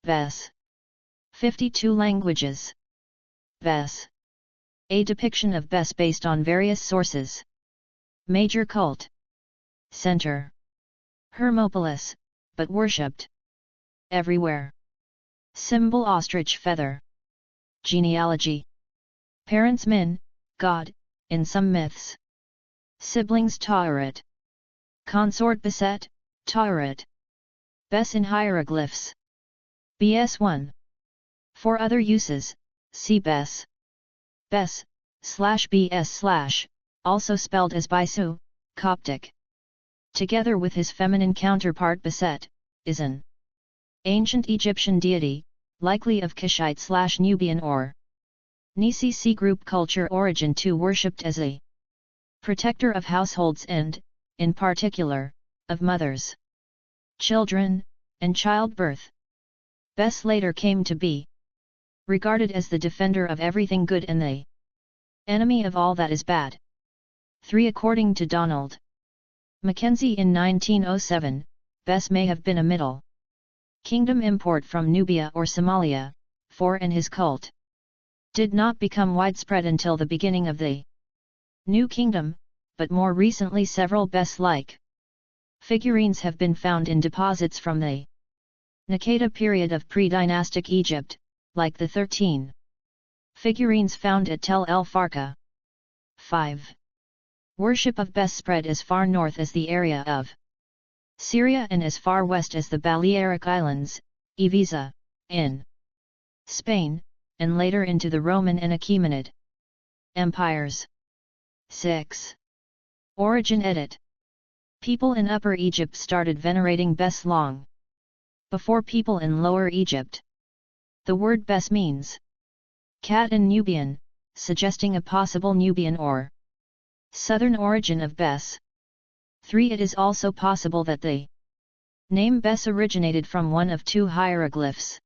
Bes. 52 languages. Bes. A depiction of Bes based on various sources. Major cult. Center. Hermopolis, but worshipped everywhere. Symbol ostrich feather. Genealogy. Parents Min, God, in some myths. Siblings Tauret. Consort Beset, Tauret. Bes in hieroglyphs. BS1. For other uses, see Bes. Bes/BS/, also spelled as Bisu, Coptic. Together with his feminine counterpart Beset, is an ancient Egyptian deity, likely of Kushite/Nubian or Nisi group culture origin, too worshipped as a protector of households and, in particular, of mothers, children, and childbirth. Bes later came to be regarded as the defender of everything good and the enemy of all that is bad. 3. According to Donald Mackenzie in 1907, Bes may have been a Middle Kingdom import from Nubia or Somalia. 4. And his cult did not become widespread until the beginning of the New Kingdom, but more recently several Bes-like figurines have been found in deposits from the Naqada period of pre-dynastic Egypt, like the 13 figurines found at Tel el Farqa. 5. Worship of Bes spread as far north as the area of Syria and as far west as the Balearic Islands, Ibiza, in Spain, and later into the Roman and Achaemenid empires. 6. Origin edit. People in Upper Egypt started venerating Bes long before people in Lower Egypt. The word Bes means cat in Nubian, suggesting a possible Nubian or southern origin of Bes. 3. It is also possible that the name Bes originated from one of two hieroglyphs.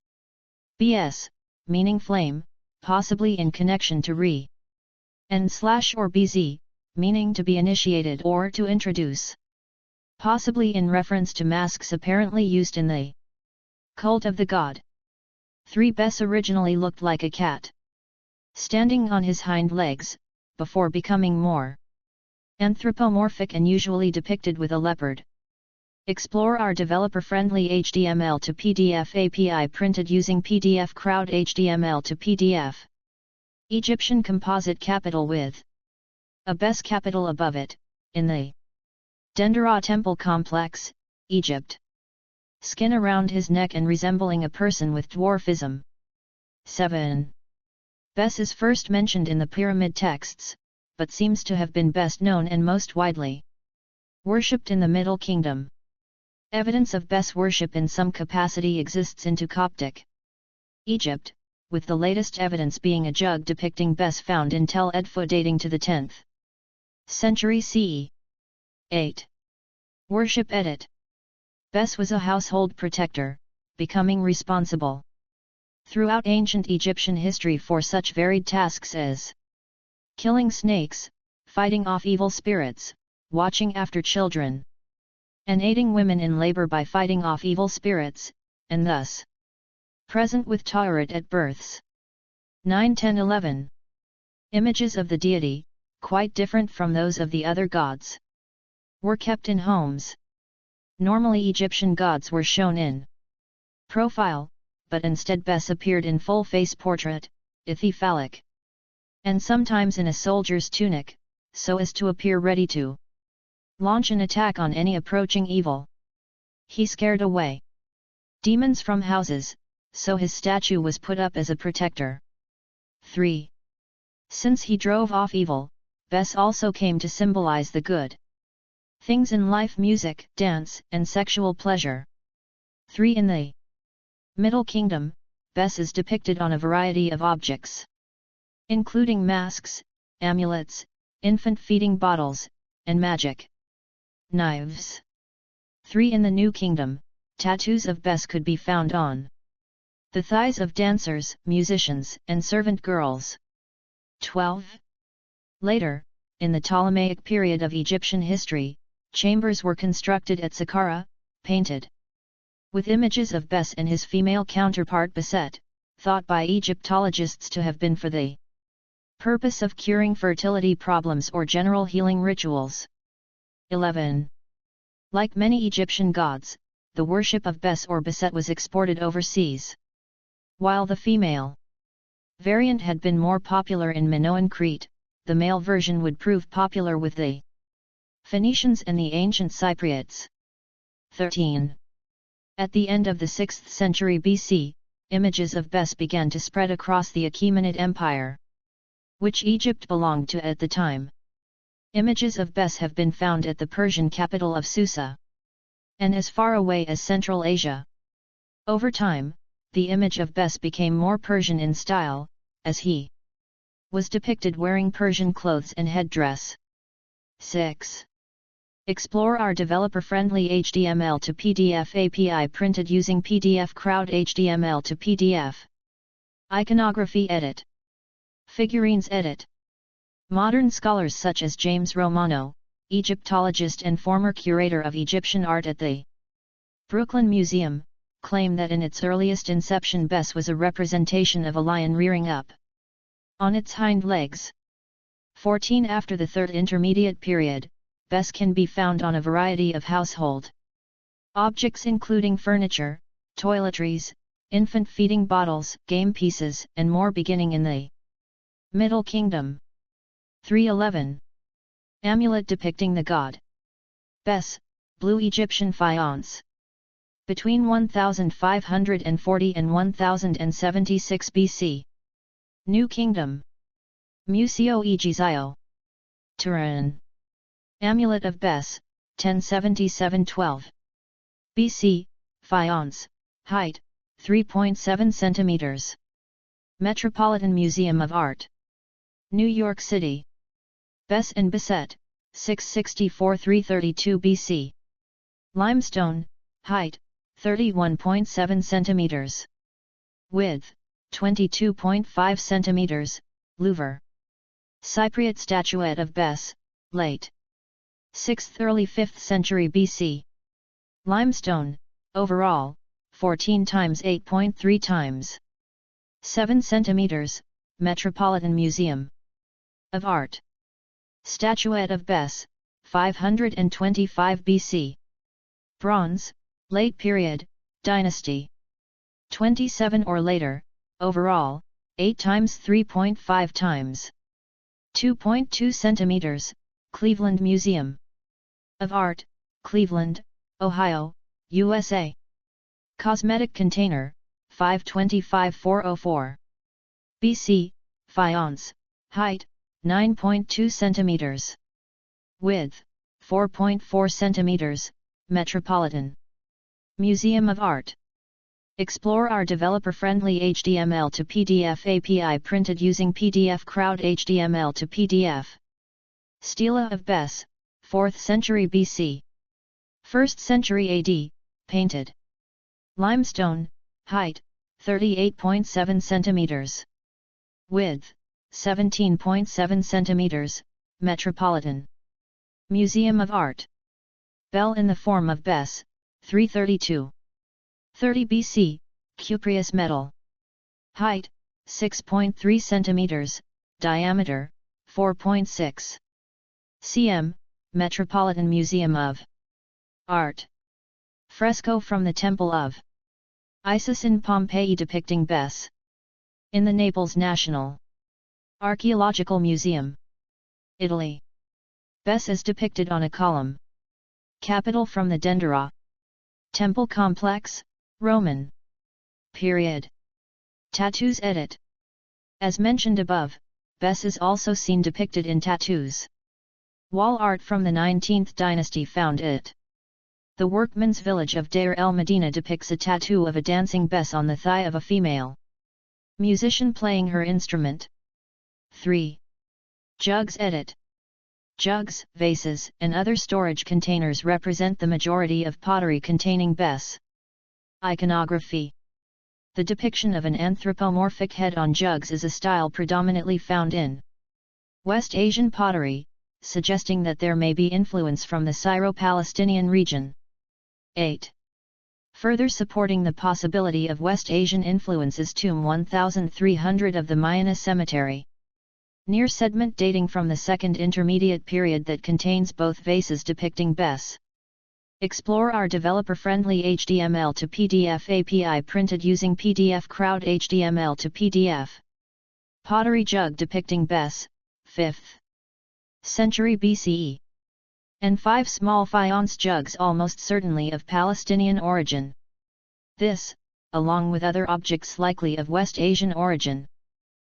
Bs, meaning flame, possibly in connection to Re, and / or Bz, meaning to be initiated or to introduce, possibly in reference to masks apparently used in the cult of the god. 3. Bes originally looked like a cat, standing on his hind legs, before becoming more anthropomorphic and usually depicted with a leopard. Explore our developer-friendly HTML to PDF API printed using PDF Crowd HTML to PDF. Egyptian composite capital with a Bes capital above it, in the Dendera Temple Complex, Egypt. Skin around his neck and resembling a person with dwarfism. 7. Bes is first mentioned in the pyramid texts, but seems to have been best known and most widely worshipped in the Middle Kingdom. Evidence of Bes worship in some capacity exists into Coptic Egypt, with the latest evidence being a jug depicting Bes found in Tel Edfu dating to the 10th century CE. 8. Worship edit. Bes was a household protector, becoming responsible throughout ancient Egyptian history for such varied tasks as killing snakes, fighting off evil spirits, watching after children, and aiding women in labor by fighting off evil spirits, and thus present with Tauret at births. 9, 10, 11. Images of the deity, quite different from those of the other gods, were kept in homes. Normally Egyptian gods were shown in profile, but instead Bes appeared in full face portrait, ithyphallic, and sometimes in a soldier's tunic, so as to appear ready to launch an attack on any approaching evil. He scared away demons from houses, so his statue was put up as a protector. 3. Since he drove off evil, Bes also came to symbolize the good things in life: music, dance, and sexual pleasure. 3. In the Middle Kingdom, Bes is depicted on a variety of objects, including masks, amulets, infant feeding bottles, and magic knives. 3. In the New Kingdom, tattoos of Bes could be found on the thighs of dancers, musicians, and servant girls. 12. Later, in the Ptolemaic period of Egyptian history, chambers were constructed at Saqqara, painted with images of Bes and his female counterpart Beset, thought by Egyptologists to have been for the purpose of curing fertility problems or general healing rituals. 11. Like many Egyptian gods, the worship of Bes or Beset was exported overseas. While the female variant had been more popular in Minoan Crete, the male version would prove popular with the Phoenicians and the ancient Cypriots. 13. At the end of the 6th century BC, images of Bes began to spread across the Achaemenid Empire, which Egypt belonged to at the time. Images of Bes have been found at the Persian capital of Susa, and as far away as Central Asia. Over time, the image of Bes became more Persian in style, as he was depicted wearing Persian clothes and headdress. 6. Explore our developer-friendly HTML to PDF API printed using PDF Crowd HTML to PDF. Iconography Edit. Figurines Edit. Modern scholars such as James Romano, Egyptologist and former curator of Egyptian art at the Brooklyn Museum, claim that in its earliest inception Bes was a representation of a lion rearing up on its hind legs. 14. After the Third Intermediate Period, Bes can be found on a variety of household objects including furniture, toiletries, infant feeding bottles, game pieces, and more beginning in the Middle Kingdom. 311. Amulet depicting the god Bes, blue Egyptian faience. Between 1540 and 1076 BC. New Kingdom. Museo Egizio. Turin. Amulet of Bes, 1077-12 BC, faience, height, 3.7 centimeters. Metropolitan Museum of Art. New York City. Bes and Beset, 664–332 BC. Limestone, height, 31.7 centimeters. Width, 22.5 centimeters, Louvre. Cypriot statuette of Bes, late 6th early 5th century BC. Limestone, overall, 14 times 8.3 times 7 centimeters, Metropolitan Museum of Art. Statuette of Bes, 525 BC. Bronze, late period, dynasty. 27 or later, overall, 8 times 3.5 times 2.2 centimeters, Cleveland Museum of Art, Cleveland, Ohio, USA. Cosmetic container, 525–404 BC, faience, height, 9.2 centimeters. Width, 4.4 centimeters, Metropolitan Museum of Art. Explore our developer-friendly HTML to PDF API printed using PDF Crowd HTML to PDF. Stela of Bes, 4th century BC. 1st century AD, painted. Limestone, height, 38.7 centimeters. Width, 17.7 centimeters, Metropolitan Museum of Art. Bell in the form of Bes, 332. 30 BC, cupreous metal. Height, 6.3 centimeters, diameter, 4.6 cm, Metropolitan Museum of Art. Fresco from the Temple of Isis in Pompeii depicting Bes. In the Naples National Archaeological Museum, Italy. Bes is depicted on a column. Capital from the Dendera Temple Complex, Roman period. Tattoos edit. As mentioned above, Bes is also seen depicted in tattoos. Wall art from the 19th dynasty found it. The workman's village of Deir el Medina depicts a tattoo of a dancing Bes on the thigh of a female musician playing her instrument. 3. Jugs edit. Jugs, vases, and other storage containers represent the majority of pottery containing Bes. Iconography. The depiction of an anthropomorphic head on jugs is a style predominantly found in West Asian pottery, suggesting that there may be influence from the Syro-Palestinian region. 8. Further supporting the possibility of West Asian influences, tomb 1300 of the Mayana cemetery. Near sediment dating from the Second Intermediate period that contains both vases depicting Bes. Explore our developer-friendly HTML to PDF API printed using PDF Crowd HTML to PDF. Pottery jug depicting Bes, 5th century BCE. And 5 small faience jugs almost certainly of Palestinian origin. This, along with other objects likely of West Asian origin,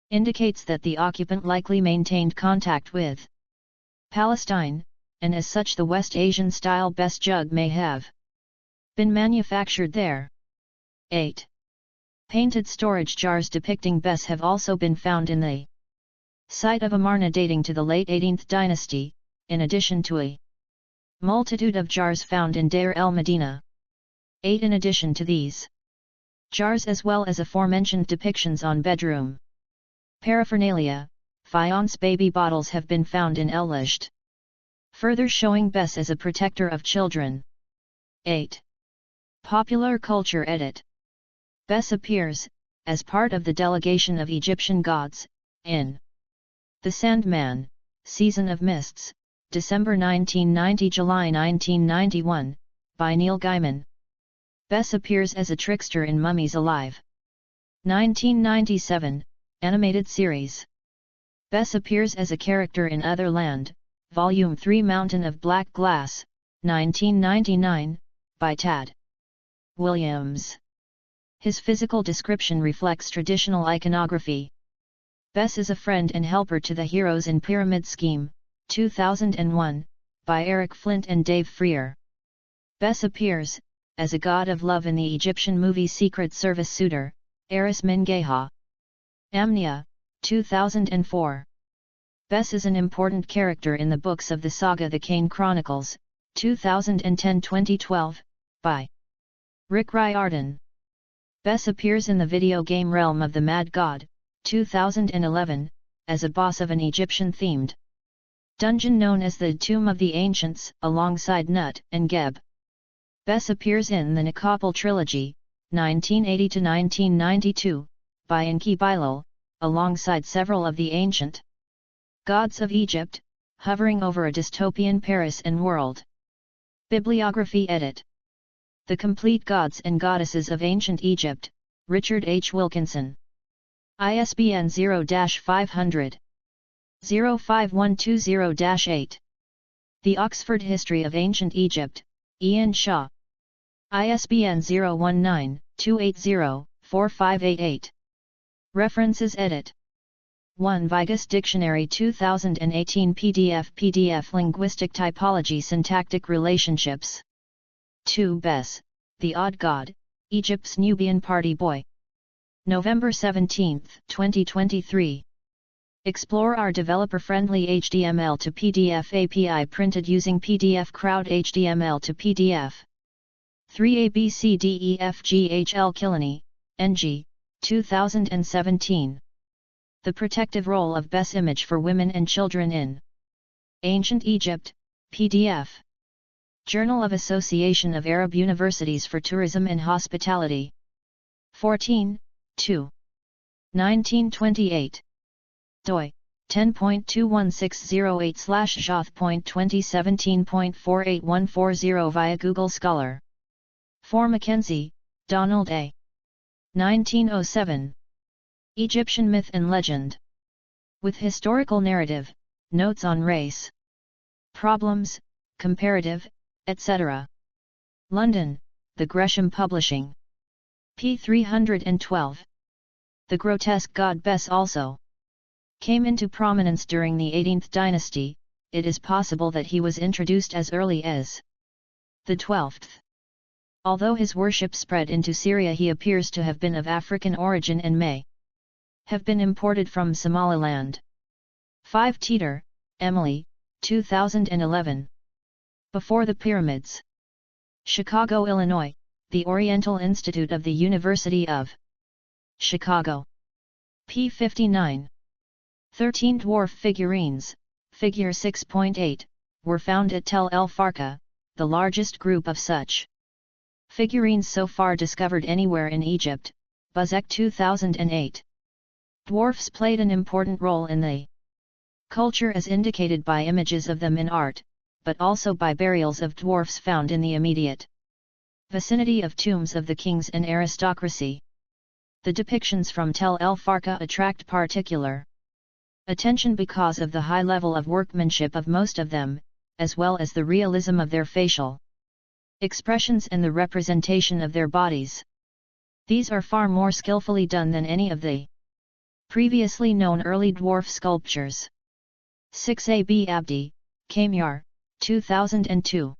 indicates that the occupant likely maintained contact with Palestine, and as such the West Asian style Bes jug may have been manufactured there. 8. Painted storage jars depicting Bes have also been found in the site of Amarna dating to the late 18th dynasty, in addition to a multitude of jars found in Deir el-Medina. 8. In addition to these jars as well as aforementioned depictions on bedroom paraphernalia, faience baby bottles have been found in El-Lajd, further showing Bes as a protector of children. 8. Popular culture edit. Bes appears, as part of the delegation of Egyptian gods, in The Sandman, Season of Mists, December 1990–July 1991, by Neil Gaiman. Bes appears as a trickster in Mummies Alive. 1997, animated series. Bes appears as a character in Otherland, Volume 3 Mountain of Black Glass, 1999, by Tad Williams. His physical description reflects traditional iconography. Bes is a friend and helper to the heroes in Pyramid Scheme, 2001, by Eric Flint and Dave Freer. Bes appears, as a god of love in the Egyptian movie Secret Service Suitor, Eris Mingeha. Amnia, 2004. Bes is an important character in the books of the saga The Kane Chronicles, 2010–2012, by Rick Riordan. Bes appears in the video game Realm of the Mad God, 2011, as a boss of an Egyptian-themed dungeon known as the Tomb of the Ancients, alongside Nut and Geb. Bes appears in the Nikopol Trilogy, 1980–1992, by Enki Bilal, alongside several of the ancient gods of Egypt, hovering over a dystopian Paris and world. Bibliography edit. The Complete Gods and Goddesses of Ancient Egypt, Richard H. Wilkinson. ISBN 0-500. 05120-8. The Oxford History of Ancient Egypt, Ian Shaw. ISBN 019-280-4588. References edit. 1. Vigus Dictionary 2018 PDF Linguistic Typology Syntactic Relationships. 2. Bes, the Odd God, Egypt's Nubian Party Boy. November 17, 2023. Explore our developer-friendly HTML to PDF API printed using PDF Crowd HTML to PDF. 3. ABCDEFGHL Killeney, NG, 2017. The Protective Role of Bes Image for Women and Children in Ancient Egypt, PDF. Journal of Association of Arab Universities for Tourism and Hospitality. 14, 2. 1928. doi 10.21608/Joth.2017.48140 via Google Scholar. For Mackenzie, Donald A. 1907. Egyptian Myth and Legend. With historical narrative, notes on race, problems, comparative, etc. London, The Gresham Publishing. p. 312. The grotesque god Bes also came into prominence during the 18th dynasty. It is possible that he was introduced as early as the 12th. Although his worship spread into Syria, he appears to have been of African origin and may have been imported from Somaliland. 5. Teeter, Emily, 2011. Before the Pyramids. Chicago, Illinois, The Oriental Institute of the University of Chicago. p. 59. 13 dwarf figurines, figure 6.8, were found at Tel El Farka, the largest group of such Figurines so far discovered anywhere in Egypt, Buzek 2008. Dwarfs played an important role in the culture as indicated by images of them in art, but also by burials of dwarfs found in the immediate vicinity of tombs of the kings and aristocracy. The depictions from Tel El Farqa attract particular attention because of the high level of workmanship of most of them, as well as the realism of their facial expressions and the representation of their bodies. These are far more skillfully done than any of the previously known early dwarf sculptures. 6 A.B. Abdi, Kamyar, 2002.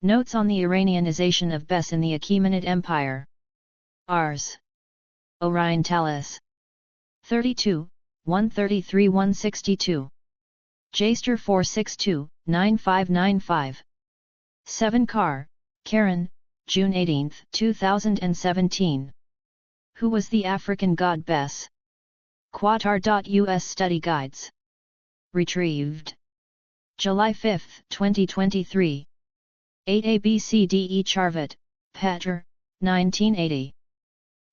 Notes on the Iranianization of Bes in the Achaemenid Empire. Ars. Orion Talis. 32, 133-162. Jaster 462-9595. 7 Carr, Karen, June 18, 2017. Who was the African god Bes? Qatar.us Study Guides. Retrieved. July 5, 2023. 8 ABCDE Charvat, Petr, 1980.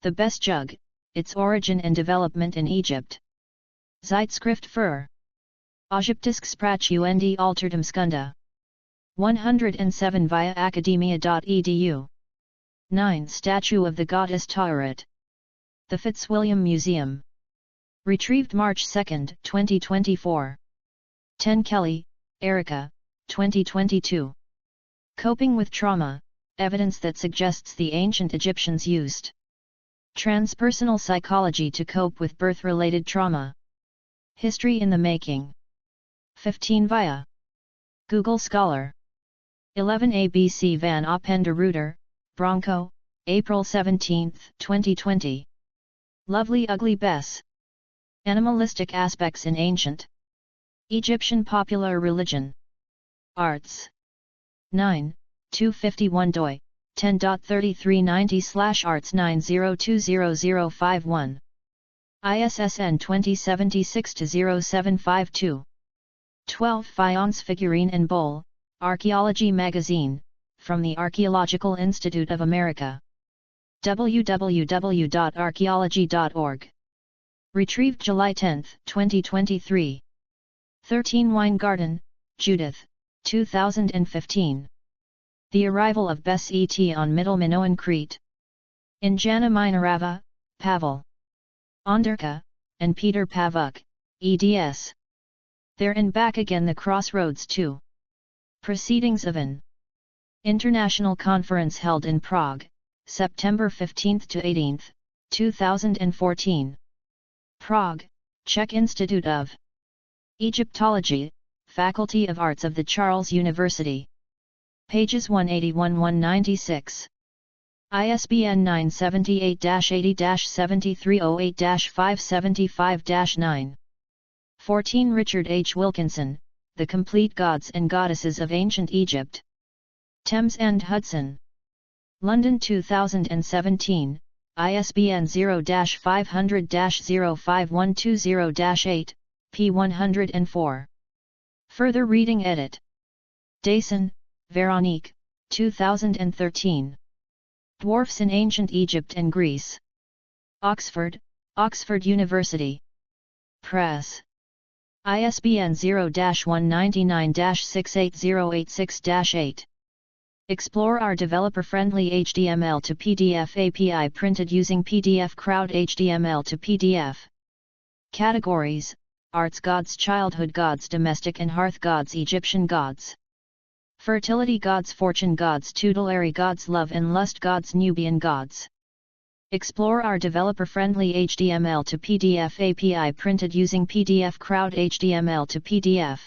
The Bes Jug, Its Origin and Development in Egypt. Zeitschrift für Ägyptische Sprache und Altertumskunde. 107 via academia.edu. 9 Statue of the Goddess Tauret. The Fitzwilliam Museum. Retrieved March 2, 2024. 10 Kelly, Erica, 2022. Coping with Trauma, Evidence that Suggests the Ancient Egyptians Used Transpersonal Psychology to Cope with Birth-Related Trauma. History in the Making. 15 via Google Scholar. 11 ABC van Oppenderreuter, Bronco, April 17, 2020. Lovely Ugly Bes. Animalistic Aspects in Ancient Egyptian Popular Religion. Arts. 9, 251 doi, 10.3390/arts90200051. ISSN 2076-0752. 12 Faience Figurine and Bowl, Archaeology Magazine, from the Archaeological Institute of America. www.archaeology.org. Retrieved July 10, 2023. 13 Weingarten, Judith, 2015. The Arrival of Bes Et on Middle Minoan Crete. In Jana Minorava, Pavel Onderka, and Peter Pavuk, eds. There and Back Again: The Crossroads 2. Proceedings of an international conference held in Prague, September 15 to 18, 2014. Prague, Czech Institute of Egyptology, Faculty of Arts of the Charles University. Pages 181-196. ISBN 978-80-7308-575-9. 14 Richard H. Wilkinson, The Complete Gods and Goddesses of Ancient Egypt. Thames and Hudson. London 2017, ISBN 0-500-05120-8, p. 104. Further reading edit. Dason, Veronique, 2013. Dwarfs in Ancient Egypt and Greece. Oxford, Oxford University Press. ISBN 0-199-68086-8. Explore our developer-friendly HTML to PDF API printed using PDF Crowd HTML to PDF. Categories: Arts Gods, Childhood Gods, Domestic and Hearth Gods, Egyptian Gods, Fertility Gods, Fortune Gods, Tutelary Gods, Love and Lust Gods, Nubian Gods. Explore our developer-friendly HTML to PDF API printed using PDF Crowd HTML to PDF.